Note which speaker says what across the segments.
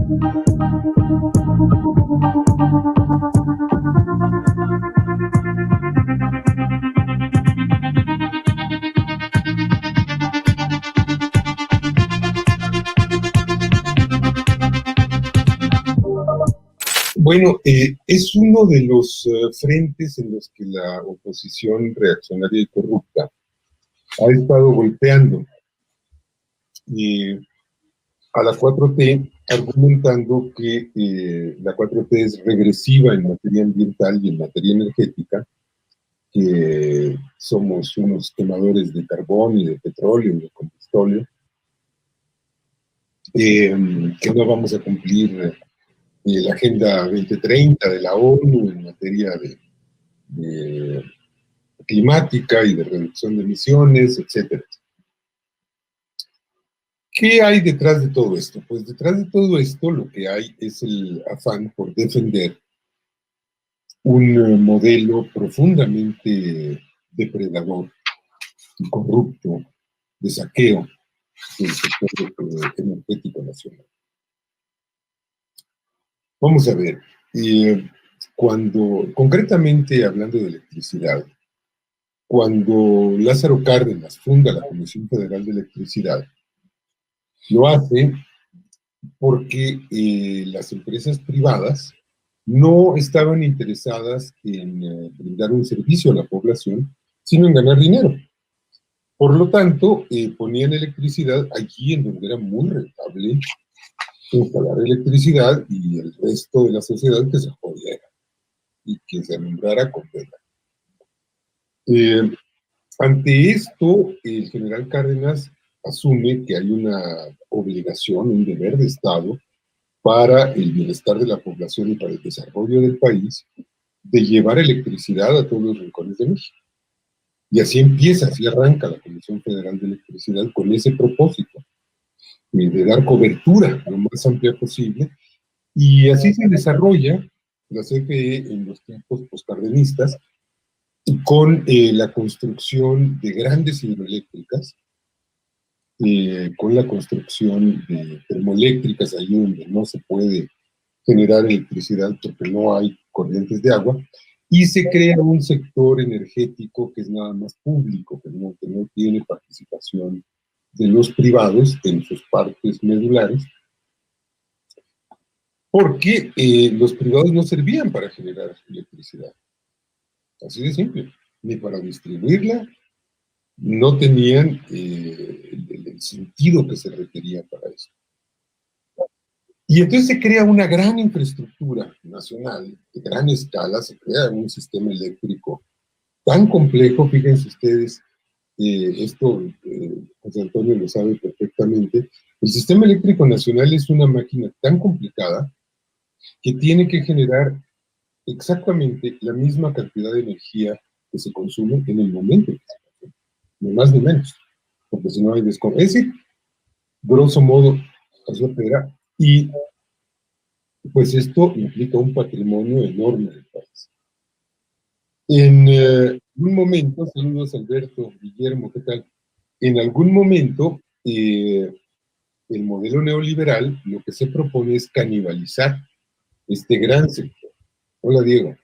Speaker 1: Bueno, es uno de los frentes en los que la oposición reaccionaria y corrupta ha estado golpeando a la 4T, argumentando que la 4T es regresiva en materia ambiental y en materia energética, que somos unos quemadores de carbón y de petróleo y de combustóleo, que no vamos a cumplir la Agenda 2030 de la ONU en materia de climática y de reducción de emisiones, etcétera. ¿Qué hay detrás de todo esto? Pues detrás de todo esto lo que hay es el afán por defender un modelo profundamente depredador y corrupto de saqueo del sector energético nacional. Vamos a ver, concretamente hablando de electricidad, cuando Lázaro Cárdenas funda la Comisión Federal de Electricidad, lo hace porque las empresas privadas no estaban interesadas en brindar un servicio a la población, sino en ganar dinero. Por lo tanto, ponían electricidad allí en donde era muy rentable instalar electricidad y el resto de la sociedad que se jodiera y que se alumbrara con vela. Ante esto, el general Cárdenas asume que hay una obligación, un deber de Estado para el bienestar de la población y para el desarrollo del país, de llevar electricidad a todos los rincones de México. Y así empieza, así arranca la Comisión Federal de Electricidad con ese propósito, de dar cobertura lo más amplia posible, y así se desarrolla la CFE en los tiempos postcardenistas, con la construcción de grandes hidroeléctricas, con la construcción de termoeléctricas, ahí donde no se puede generar electricidad porque no hay corrientes de agua, y se crea un sector energético que es nada más público, que no tiene participación de los privados en sus partes medulares, porque los privados no servían para generar electricidad. Así de simple. Ni para distribuirla, no tenían el sentido que se requería para eso. Y entonces se crea una gran infraestructura nacional, de gran escala, se crea un sistema eléctrico tan complejo, fíjense ustedes, esto José Antonio lo sabe perfectamente, el sistema eléctrico nacional es una máquina tan complicada que tiene que generar exactamente la misma cantidad de energía que se consume en el momento que se consume, ni más ni menos, porque si no hay descontrol. Es decir, grosso modo, así opera, y pues esto implica un patrimonio enorme del país. En un momento, saludos Alberto, Guillermo, ¿qué tal? En algún momento, el modelo neoliberal lo que se propone es canibalizar este gran sector. Hola, Diego.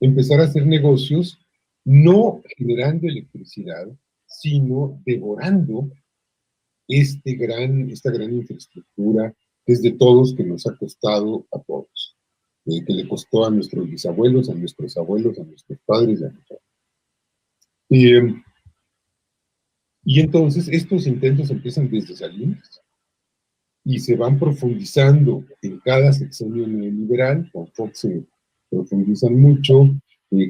Speaker 1: Empezar a hacer negocios no generando electricidad, sino devorando esta gran infraestructura que es de todos, que nos ha costado a todos, que le costó a nuestros bisabuelos, a nuestros abuelos, a nuestros padres y a nosotros. Y entonces estos intentos empiezan desde Salinas y se van profundizando en cada sexenio neoliberal. Con Fox se profundizan mucho.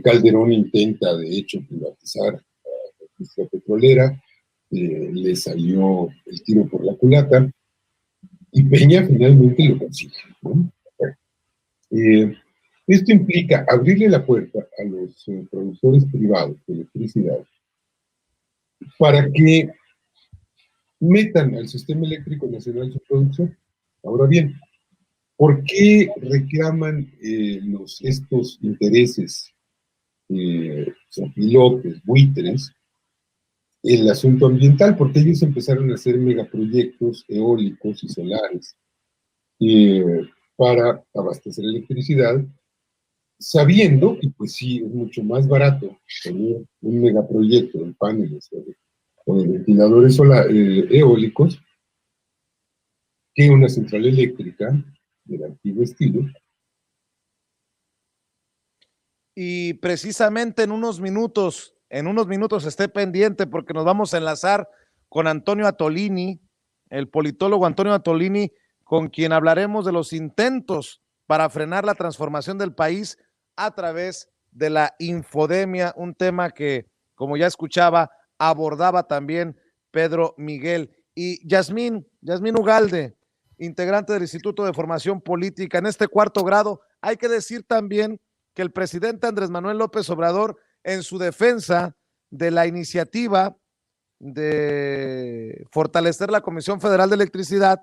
Speaker 1: Calderón intenta, de hecho, privatizar la industria petrolera, le salió el tiro por la culata, y Peña finalmente lo consigue, ¿no? Esto implica abrirle la puerta a los productores privados de electricidad para que metan al sistema eléctrico nacional su producción. Ahora bien, ¿por qué reclaman estos intereses, son pilotes, buitres, el asunto ambiental, porque ellos empezaron a hacer megaproyectos eólicos y solares para abastecer electricidad, sabiendo que pues sí, es mucho más barato tener un megaproyecto de paneles o de ventiladores eólicos que una central eléctrica del antiguo estilo.
Speaker 2: Y precisamente en unos minutos esté pendiente porque nos vamos a enlazar con Antonio Atolini, el politólogo Antonio Atolini, con quien hablaremos de los intentos para frenar la transformación del país a través de la infodemia, un tema que, como ya escuchaba, abordaba también Pedro Miguel. Y Yasmín Ugalde, integrante del Instituto de Formación Política, en este 4º grado, hay que decir también que el presidente Andrés Manuel López Obrador, en su defensa de la iniciativa de fortalecer la Comisión Federal de Electricidad,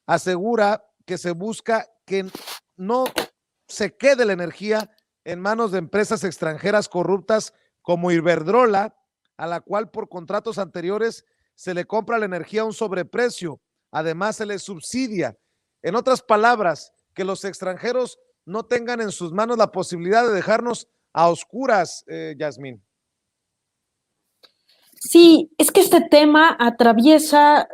Speaker 2: asegura que se busca que no se quede la energía en manos de empresas extranjeras corruptas como Iberdrola, a la cual por contratos anteriores se le compra la energía a un sobreprecio, además se le subsidia. En otras palabras, que los extranjeros no tengan en sus manos la posibilidad de dejarnos a oscuras, Yasmín.
Speaker 3: Sí, es que este tema atraviesa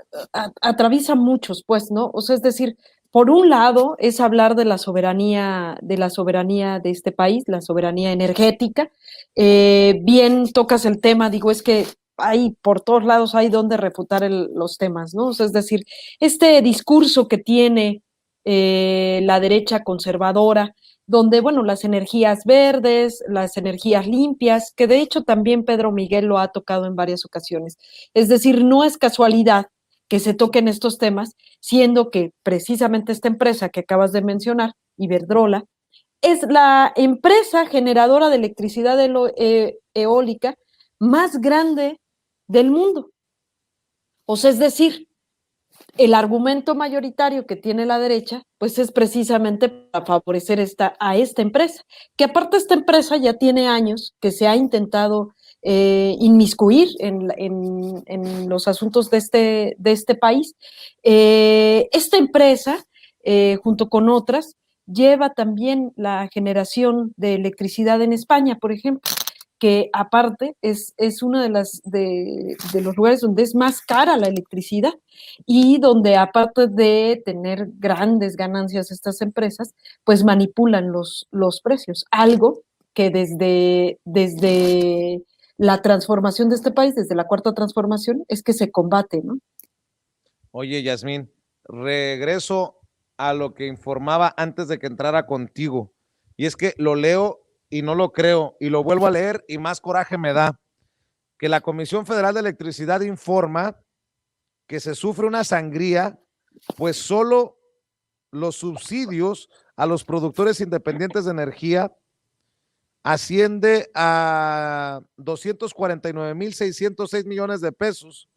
Speaker 3: muchos, pues, ¿no? O sea, es decir, por un lado es hablar de la soberanía de este país, la soberanía energética. Bien tocas el tema, digo, es que hay por todos lados hay donde refutar los temas, ¿no? O sea, es decir, este discurso que tiene la derecha conservadora, donde, bueno, las energías verdes, las energías limpias, que de hecho también Pedro Miguel lo ha tocado en varias ocasiones. Es decir, no es casualidad que se toquen estos temas, siendo que precisamente esta empresa que acabas de mencionar, Iberdrola, es la empresa generadora de electricidad eólica más grande del mundo. O sea, es decir, el argumento mayoritario que tiene la derecha, pues es precisamente para favorecer a esta empresa, que aparte esta empresa ya tiene años que se ha intentado inmiscuir en los asuntos de este país. Esta empresa, junto con otras, lleva también la generación de electricidad en España, por ejemplo, que aparte es uno de los lugares donde es más cara la electricidad y donde aparte de tener grandes ganancias estas empresas, pues manipulan los precios, algo que desde la transformación de este país, desde la 4ª transformación, es que se combate, ¿no?
Speaker 2: Oye, Yasmín, regreso a lo que informaba antes de que entrara contigo, y es que lo leo y no lo creo, y lo vuelvo a leer y más coraje me da, que la Comisión Federal de Electricidad informa que se sufre una sangría, pues solo los subsidios a los productores independientes de energía asciende a 249,606 millones de pesos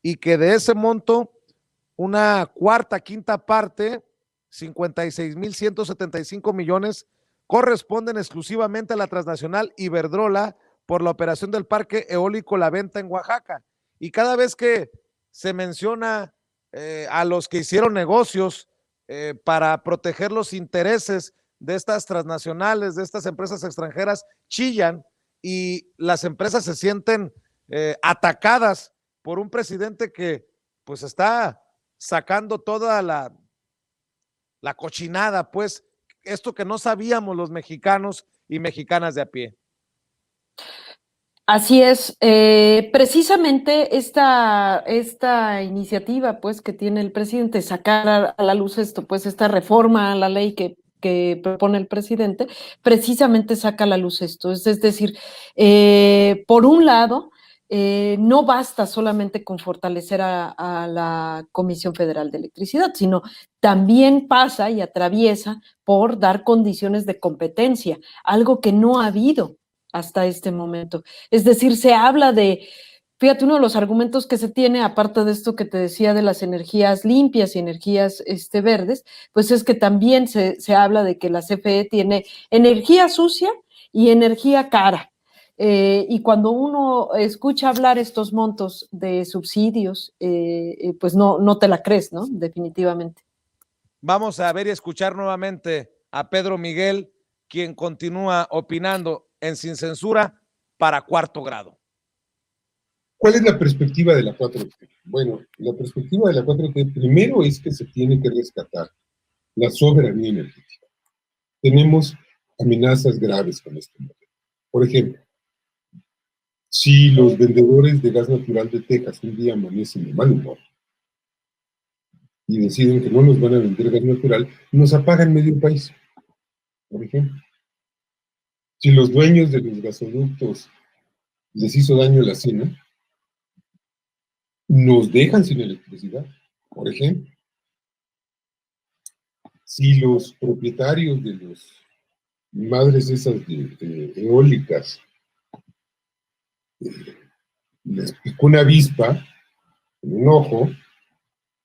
Speaker 2: y que de ese monto una cuarta, quinta parte, 56,175 millones, corresponden exclusivamente a la transnacional Iberdrola por la operación del parque eólico La Venta en Oaxaca. Y cada vez que se menciona a los que hicieron negocios para proteger los intereses de estas transnacionales, de estas empresas extranjeras, chillan y las empresas se sienten atacadas por un presidente que pues está sacando toda la cochinada, pues esto que no sabíamos los mexicanos y mexicanas de a pie.
Speaker 3: Así es, precisamente esta iniciativa pues que tiene el presidente, sacar a la luz esto, pues esta reforma a la ley que propone el presidente, precisamente saca a la luz esto, es decir, por un lado, no basta solamente con fortalecer a la Comisión Federal de Electricidad, sino también pasa y atraviesa por dar condiciones de competencia, algo que no ha habido hasta este momento. Es decir, se habla fíjate, uno de los argumentos que se tiene, aparte de esto que te decía de las energías limpias y energías verdes, pues es que también se habla de que la CFE tiene energía sucia y energía cara. Y cuando uno escucha hablar estos montos de subsidios, pues no te la crees, ¿no? Definitivamente.
Speaker 2: Vamos a ver y escuchar nuevamente a Pedro Miguel, quien continúa opinando en Sin Censura para Cuarto Grado.
Speaker 1: ¿Cuál es la perspectiva de la 4T? Bueno, la perspectiva de la 4T primero es que se tiene que rescatar la soberanía energética. Tenemos amenazas graves con este modelo. Por ejemplo, si los vendedores de gas natural de Texas un día amanecen de mal humor y deciden que no nos van a vender gas natural, nos apagan medio país, por ejemplo. Si los dueños de los gasoductos les hizo daño la cena, nos dejan sin electricidad, por ejemplo. Si los propietarios de las madres esas de eólicas les picó una avispa en un ojo,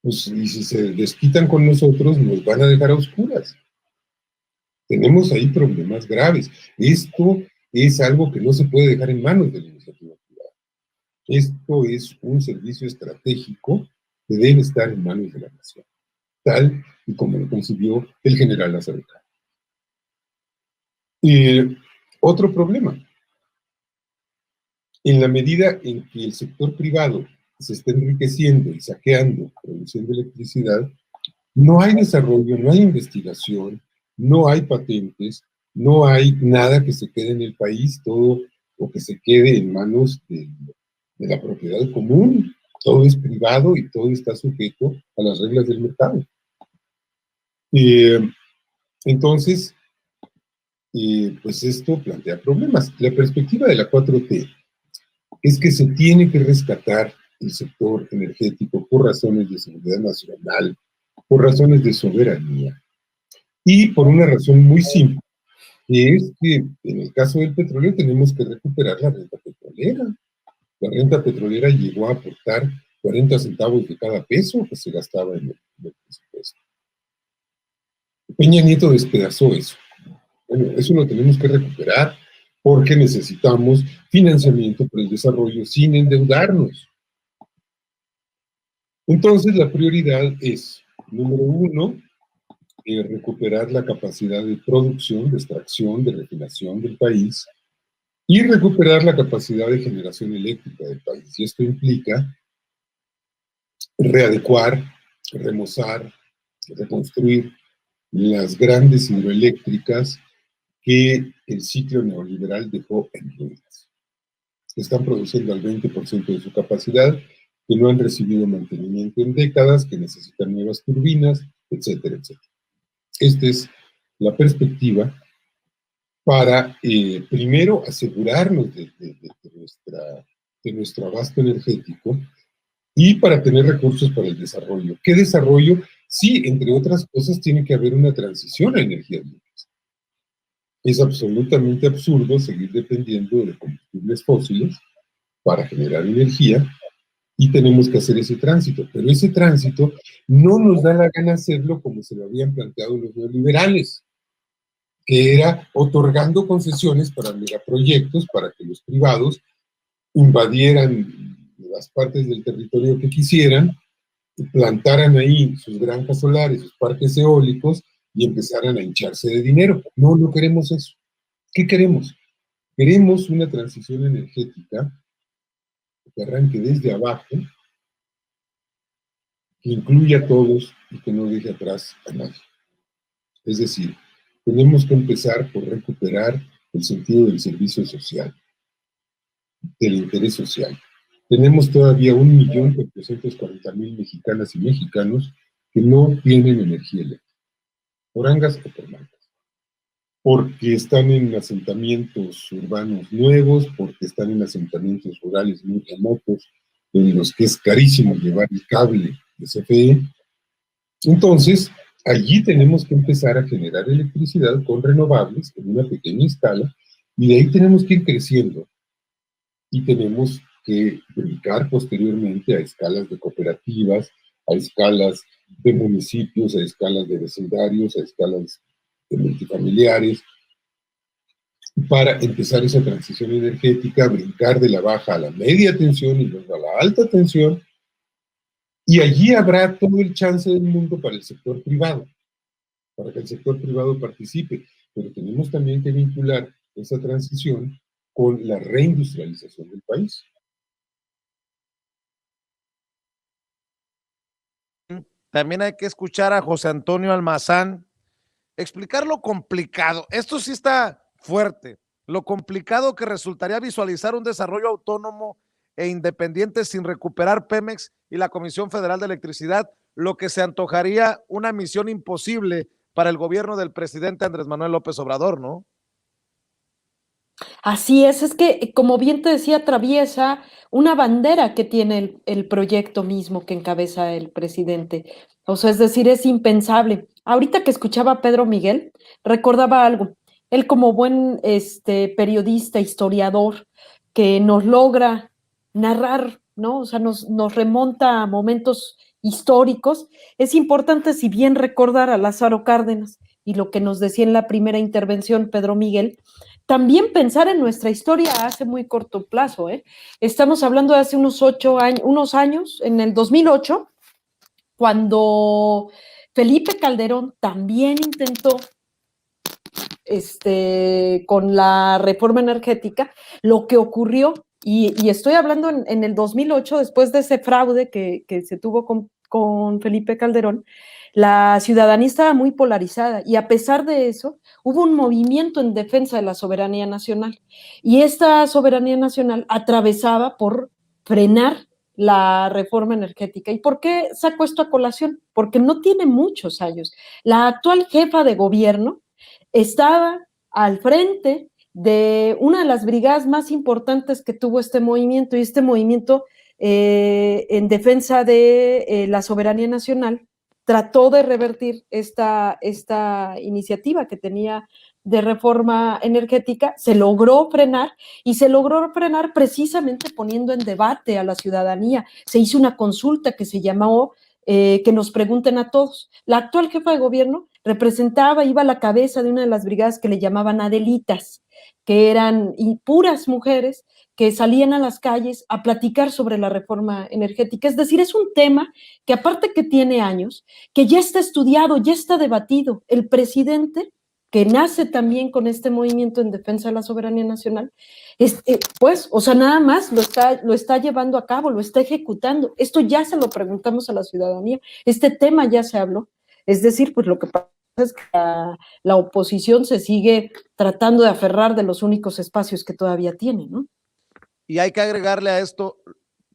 Speaker 1: pues, y si se desquitan con nosotros, nos van a dejar a oscuras. Tenemos ahí problemas graves. Esto es algo que no se puede dejar en manos de la iniciativa privada. Esto es un servicio estratégico que debe estar en manos de la nación, tal y como lo concibió el general Lázaro Cárdenas. Otro problema, en la medida en que el sector privado se está enriqueciendo y saqueando, produciendo electricidad, no hay desarrollo, no hay investigación, no hay patentes, no hay nada que se quede en el país, todo o que se quede en manos de la propiedad común. Todo es privado y todo está sujeto a las reglas del mercado. Entonces, pues esto plantea problemas. La perspectiva de la 4T es que se tiene que rescatar el sector energético por razones de seguridad nacional, por razones de soberanía, y por una razón muy simple, que es que en el caso del petróleo tenemos que recuperar la renta petrolera. La renta petrolera llegó a aportar 40 centavos de cada peso que se gastaba en el presupuesto. Peña Nieto despedazó eso. Bueno, eso lo tenemos que recuperar porque necesitamos financiamiento para el desarrollo sin endeudarnos. Entonces, la prioridad es, número uno, recuperar la capacidad de producción, de extracción, de refinación del país y recuperar la capacidad de generación eléctrica del país. Y esto implica readecuar, remozar, reconstruir las grandes hidroeléctricas que el ciclo neoliberal dejó en ruinas. Están produciendo al 20% de su capacidad, que no han recibido mantenimiento en décadas, que necesitan nuevas turbinas, etcétera, etcétera. Esta es la perspectiva para, primero, asegurarnos de nuestro abasto energético y para tener recursos para el desarrollo. ¿Qué desarrollo? Sí, entre otras cosas, tiene que haber una transición a energías limpias. Es absolutamente absurdo seguir dependiendo de combustibles fósiles para generar energía y tenemos que hacer ese tránsito, pero ese tránsito no nos da la gana hacerlo como se lo habían planteado los neoliberales, que era otorgando concesiones para megaproyectos para que los privados invadieran las partes del territorio que quisieran, plantaran ahí sus granjas solares, sus parques eólicos y empezaran a hincharse de dinero. No, no queremos eso. ¿Qué queremos? Queremos una transición energética que arranque desde abajo, que incluya a todos y que no deje atrás a nadie. Es decir, tenemos que empezar por recuperar el sentido del servicio social, del interés social. Tenemos todavía 1.440.000 mexicanas y mexicanos que no tienen energía eléctrica, por angas o por mancas, porque están en asentamientos urbanos nuevos, porque están en asentamientos rurales muy remotos, en los que es carísimo llevar el cable de CFE. Entonces, allí tenemos que empezar a generar electricidad con renovables en una pequeña escala, y de ahí tenemos que ir creciendo. Y tenemos que brincar posteriormente a escalas de cooperativas, a escalas de municipios, a escalas de vecindarios, a escalas de multifamiliares. para empezar esa transición energética, brincar de la baja a la media tensión y luego a la alta tensión, y allí habrá todo el chance del mundo para el sector privado, para que el sector privado participe, pero tenemos también que vincular esa transición con la reindustrialización del país.
Speaker 2: También hay que escuchar a José Antonio Almazán explicar lo complicado. Esto sí está fuerte. Lo complicado que resultaría visualizar un desarrollo autónomo e independiente sin recuperar Pemex y la Comisión Federal de Electricidad, lo que se antojaría una misión imposible para el gobierno del presidente Andrés Manuel López Obrador, ¿no?
Speaker 3: Así es que, como bien te decía, atraviesa una bandera que tiene el proyecto mismo que encabeza el presidente. O sea, es decir, es impensable. Ahorita que escuchaba a Pedro Miguel, recordaba algo. Él como buen periodista, historiador, que nos logra narrar, ¿no? O sea, nos remonta a momentos históricos. Es importante, si bien recordar a Lázaro Cárdenas y lo que nos decía en la primera intervención Pedro Miguel, también pensar en nuestra historia hace muy corto plazo, ¿eh? Estamos hablando de hace unos años, en el 2008, cuando Felipe Calderón también intentó, con la reforma energética, lo que ocurrió, y estoy hablando en el 2008, después de ese fraude que se tuvo con Felipe Calderón, la ciudadanía estaba muy polarizada y a pesar de eso hubo un movimiento en defensa de la soberanía nacional y esta soberanía nacional atravesaba por frenar la reforma energética. ¿Y por qué saco esto a colación? Porque no tiene muchos años. La actual jefa de gobierno estaba al frente de una de las brigadas más importantes que tuvo este movimiento, y este movimiento en defensa de la soberanía nacional trató de revertir esta iniciativa que tenía de reforma energética, se logró frenar y se logró frenar precisamente poniendo en debate a la ciudadanía. Se hizo una consulta que se llamó que nos pregunten a todos. La actual jefa de gobierno iba a la cabeza de una de las brigadas que le llamaban Adelitas, que eran puras mujeres que salían a las calles a platicar sobre la reforma energética. Es decir, es un tema que aparte que tiene años, que ya está estudiado, ya está debatido. El presidente, que nace también con este movimiento en defensa de la soberanía nacional, pues, o sea, nada más lo está llevando a cabo, lo está ejecutando. Esto ya se lo preguntamos a la ciudadanía, este tema ya se habló. Es decir, pues lo que pasa es que la oposición se sigue tratando de aferrar de los únicos espacios que todavía tiene, ¿no?
Speaker 2: Y hay que agregarle a esto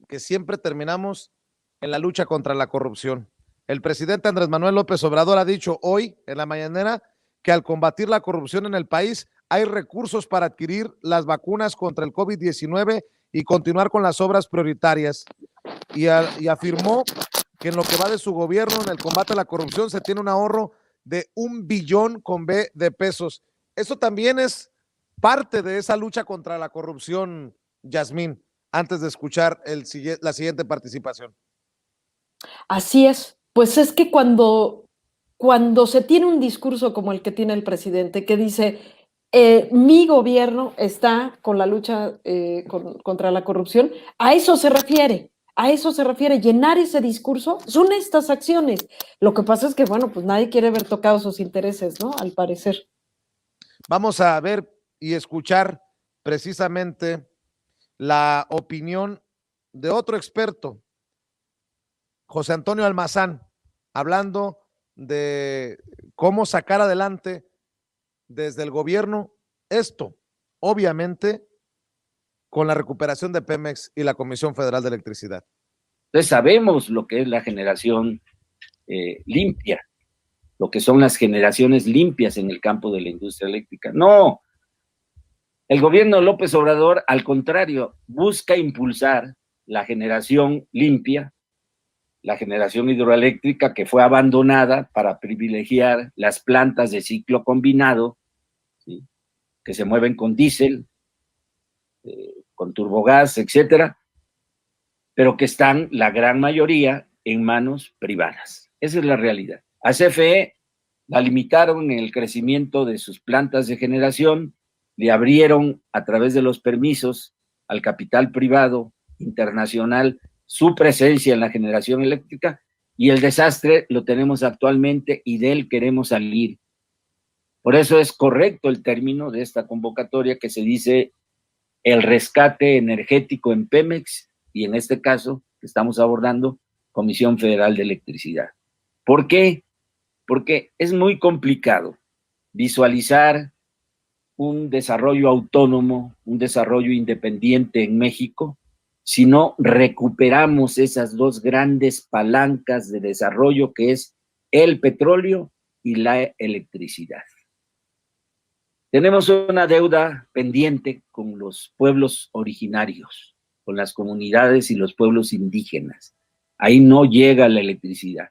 Speaker 2: que siempre terminamos en la lucha contra la corrupción. El presidente Andrés Manuel López Obrador ha dicho hoy en la mañanera que al combatir la corrupción en el país hay recursos para adquirir las vacunas contra el COVID-19 y continuar con las obras prioritarias. Y afirmó que en lo que va de su gobierno en el combate a la corrupción se tiene un ahorro de 1 billón con B de pesos. Eso también es parte de esa lucha contra la corrupción, Yasmín, antes de escuchar la siguiente participación.
Speaker 3: Así es, pues es que cuando se tiene un discurso como el que tiene el presidente, que dice, mi gobierno está con la lucha contra la corrupción, a eso se refiere, llenar ese discurso, son estas acciones. Lo que pasa es que, bueno, pues nadie quiere ver tocados sus intereses, ¿no? Al parecer.
Speaker 2: Vamos a ver y escuchar precisamente la opinión de otro experto, José Antonio Almazán, hablando de cómo sacar adelante desde el gobierno esto, obviamente con la recuperación de Pemex y la Comisión Federal de Electricidad.
Speaker 4: Entonces sabemos lo que es la generación limpia, lo que son las generaciones limpias en el campo de la industria eléctrica. No, el gobierno de López Obrador, al contrario, busca impulsar la generación limpia, la generación hidroeléctrica que fue abandonada para privilegiar las plantas de ciclo combinado, ¿sí?, que se mueven con diésel, con turbogás, etcétera, pero que están la gran mayoría en manos privadas. Esa es la realidad. A CFE la limitaron en el crecimiento de sus plantas de generación, le abrieron a través de los permisos al capital privado internacional su presencia en la generación eléctrica, y el desastre lo tenemos actualmente y de él queremos salir. Por eso es correcto el término de esta convocatoria que se dice el rescate energético en Pemex, y en este caso que estamos abordando, Comisión Federal de Electricidad. ¿Por qué? Porque es muy complicado visualizar un desarrollo autónomo, un desarrollo independiente en México, si no recuperamos esas dos grandes palancas de desarrollo que es el petróleo y la electricidad. Tenemos una deuda pendiente con los pueblos originarios, con las comunidades y los pueblos indígenas. Ahí no llega la electricidad.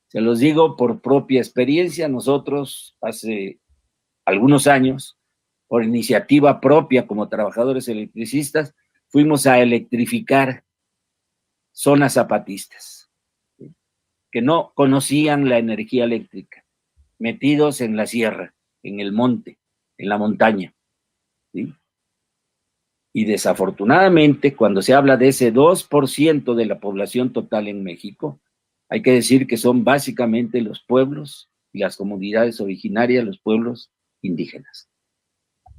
Speaker 4: Se los digo por propia experiencia. Nosotros hace algunos años, por iniciativa propia como trabajadores electricistas, fuimos a electrificar zonas zapatistas, ¿sí?, que no conocían la energía eléctrica, metidos en la sierra, en el monte, en la montaña, ¿sí? Y desafortunadamente, cuando se habla de ese 2% de la población total en México, hay que decir que son básicamente los pueblos y las comunidades originarias, los pueblos indígenas.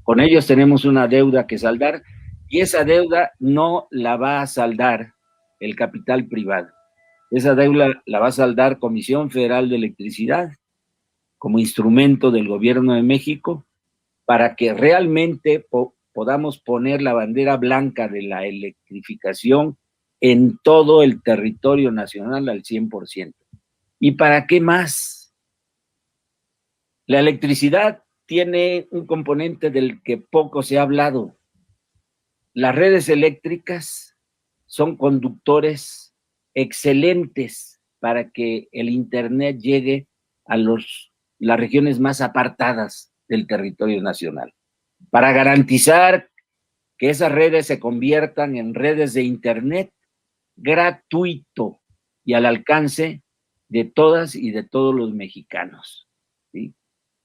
Speaker 4: Con ellos tenemos una deuda que saldar, y esa deuda no la va a saldar el capital privado. Esa deuda la va a saldar Comisión Federal de Electricidad como instrumento del gobierno de México para que realmente podamos poner la bandera blanca de la electrificación en todo el territorio nacional al 100%. ¿Y para qué más? La electricidad tiene un componente del que poco se ha hablado. Las redes eléctricas son conductores excelentes para que el Internet llegue a las regiones más apartadas del territorio nacional, para garantizar que esas redes se conviertan en redes de Internet gratuito y al alcance de todas y de todos los mexicanos, ¿sí?,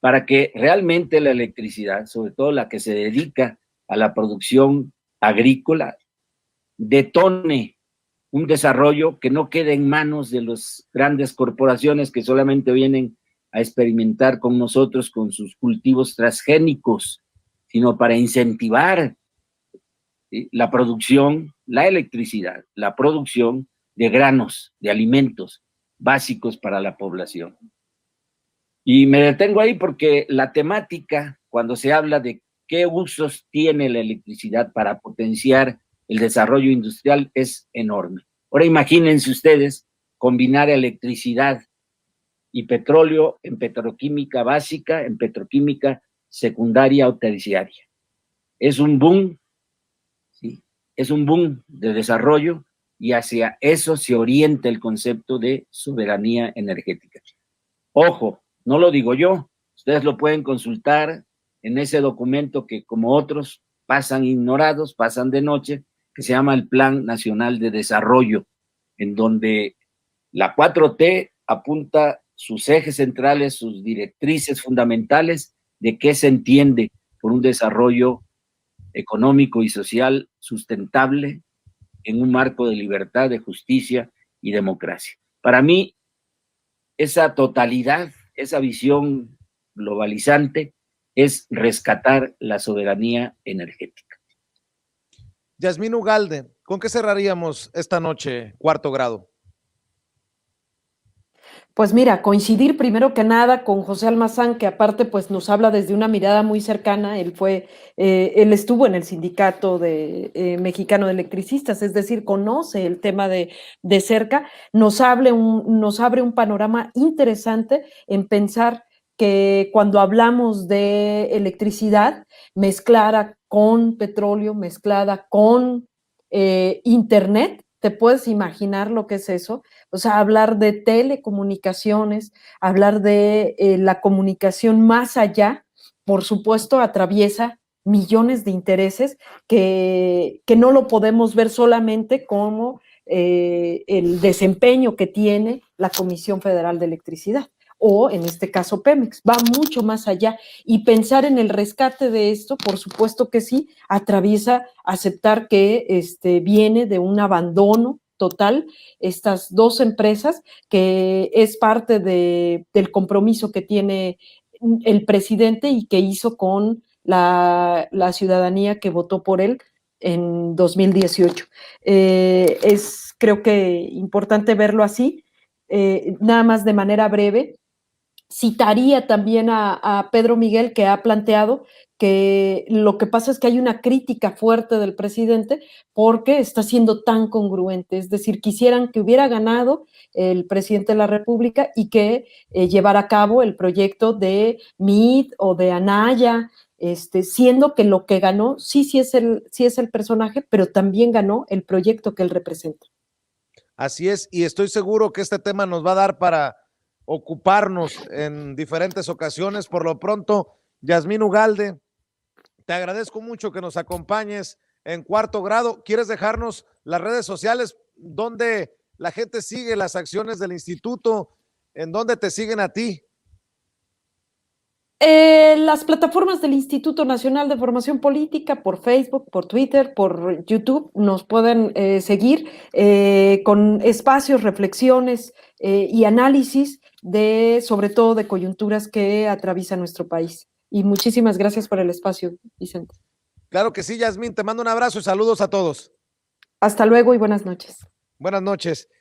Speaker 4: para que realmente la electricidad, sobre todo la que se dedica a la producción agrícola, detone un desarrollo que no quede en manos de las grandes corporaciones que solamente vienen a experimentar con nosotros con sus cultivos transgénicos, sino para incentivar, ¿sí?, la producción, la electricidad, la producción de granos, de alimentos básicos para la población. Y me detengo ahí porque la temática, cuando se habla de qué usos tiene la electricidad para potenciar el desarrollo industrial, es enorme. Ahora imagínense ustedes combinar electricidad y petróleo en petroquímica básica, en petroquímica secundaria o terciaria. Es un boom, ¿sí?, es un boom de desarrollo, y hacia eso se orienta el concepto de soberanía energética. Ojo, no lo digo yo, ustedes lo pueden consultar en ese documento que, como otros, pasan ignorados, pasan de noche, que se llama el Plan Nacional de Desarrollo, en donde la 4T apunta sus ejes centrales, sus directrices fundamentales de qué se entiende por un desarrollo económico y social sustentable en un marco de libertad, de justicia y democracia. Para mí, esa totalidad, esa visión globalizante es rescatar la soberanía energética.
Speaker 2: Yasmín Ugalde, ¿con qué cerraríamos esta noche, Cuarto Grado?
Speaker 3: Pues mira, coincidir primero que nada con José Almazán, que aparte pues nos habla desde una mirada muy cercana. Él estuvo en el sindicato mexicano de electricistas, es decir, conoce el tema de cerca. Nos abre un panorama interesante en pensar que cuando hablamos de electricidad mezclada con petróleo, mezclada con internet, ¿te puedes imaginar lo que es eso? O sea, hablar de telecomunicaciones, hablar de la comunicación más allá, por supuesto, atraviesa millones de intereses que no lo podemos ver solamente como el desempeño que tiene la Comisión Federal de Electricidad. o en este caso Pemex. Va mucho más allá y pensar en el rescate de esto, por supuesto que sí, atraviesa aceptar que viene de un abandono total estas dos empresas, que es parte del compromiso que tiene el presidente y que hizo con la ciudadanía que votó por él en 2018. Es, creo que, importante verlo así. Nada más de manera breve, citaría también a Pedro Miguel, que ha planteado que lo que pasa es que hay una crítica fuerte del presidente porque está siendo tan congruente, es decir, quisieran que hubiera ganado el presidente de la República y que llevara a cabo el proyecto de MIT o de Anaya, siendo que lo que ganó sí es el personaje, pero también ganó el proyecto que él representa.
Speaker 2: Así es, y estoy seguro que este tema nos va a dar para ocuparnos en diferentes ocasiones. Por lo pronto, Yasmín Ugalde, te agradezco mucho que nos acompañes en Cuarto Grado. ¿Quieres dejarnos las redes sociales donde la gente sigue las acciones del instituto? ¿En dónde te siguen a ti?
Speaker 3: Las plataformas del Instituto Nacional de Formación Política, por Facebook, por Twitter, por YouTube, nos pueden seguir con espacios, reflexiones y análisis sobre todo de coyunturas que atraviesa nuestro país. Y muchísimas gracias por el espacio, Vicente.
Speaker 2: Claro que sí, Yasmín, te mando un abrazo y saludos a todos.
Speaker 3: Hasta luego y buenas noches.
Speaker 2: Buenas noches.